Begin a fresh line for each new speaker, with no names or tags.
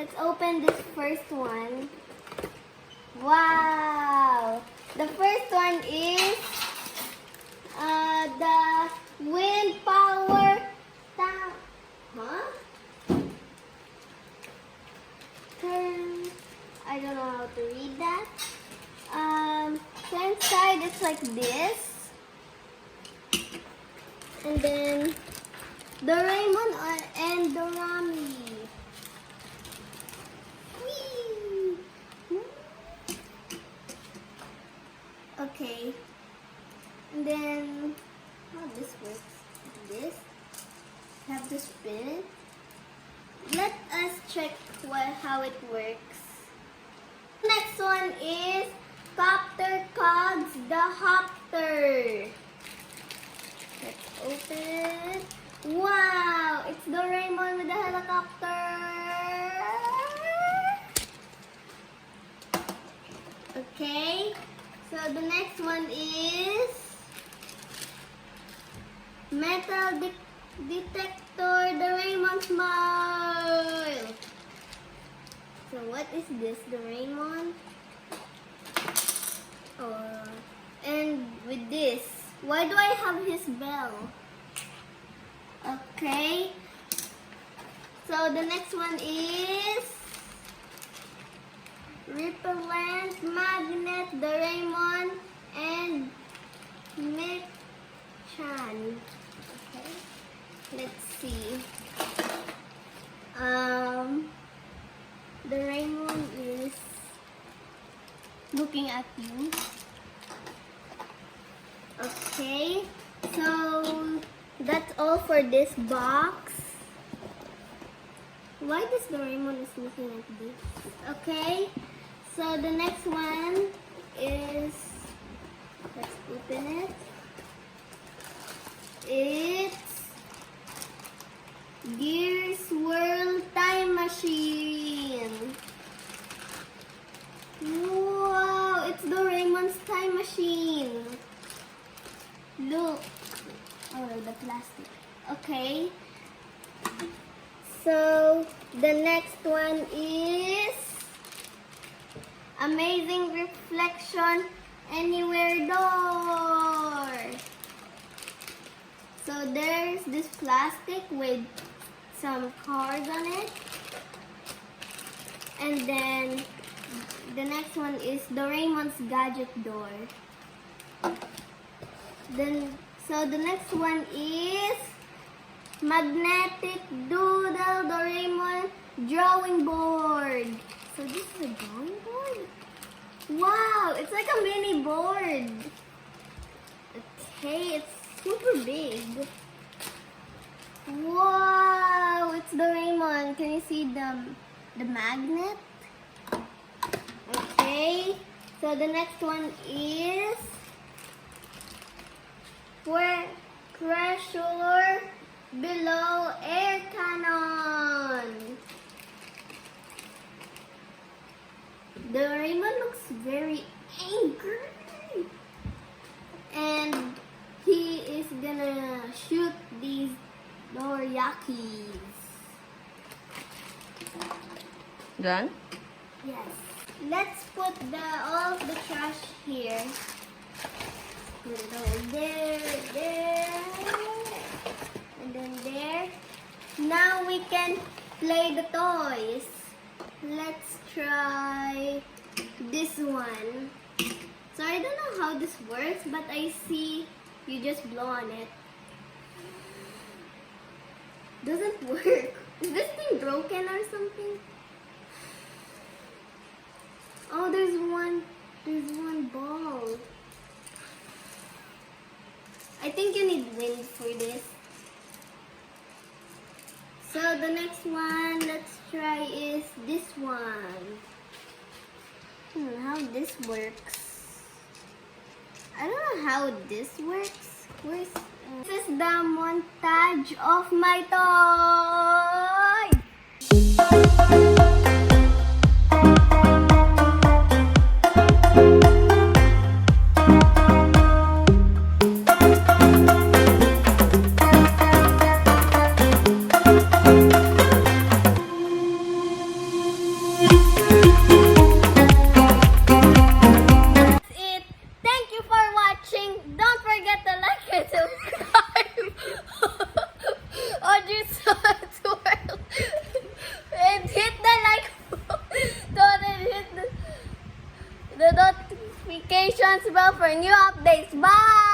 let's open this first one. Wow! The first one is the wind power tank. Huh? I don't know how to read that. So inside it's like this. And then Doraemon and Dorami. Whee! Okay. And then how this works? This. Have to spin it. Let us check how it works. Next one is Copter Cogs the Hopter. Let's open it. Wow! It's Doraemon with the helicopter. Okay. So the next one is Metal Detector Doraemon Smile. So what is this, Doraemon? And with this, why do I have his bell? Okay. So the next one is Repellent Magnet Doraemon and Mcdonald'S. Okay. Let's see. Doraemon is looking at you. Okay, so that's all for this box. Why does Doraemon is looking at this? Okay, so the next one is, let's open it. It's Gears World Time Machine. Wow, it's Doraemon's time machine. Look. Oh, the plastic. Okay. So, the next one is Amazing Reflection Anywhere Door. So, there's this plastic with some cars on it. And then, the next one is Doraemon's Gadget Door. So the next one is Magnetic Doodle Doraemon Drawing Board. So this is a drawing board? Wow, it's like a mini board. Okay, it's super big. Wow, it's Doraemon. Can you see the magnet? Okay, so the next one is Pressure Below Air Cannon. Doraemon looks very angry. And he is gonna shoot these dorayakis.
Done?
Yes. Let's put all of the trash here. Put it over there, and then there. Now we can play the toys. Let's try this one. So I don't know how this works, but I see you just blow on it. Doesn't work. Is this thing broken or something? Oh, there's one ball. I think you need wind for this. So the next one, let's try is this one. How this works. I don't know how this works. This is the montage of my toy. notifications bell for new updates. Bye!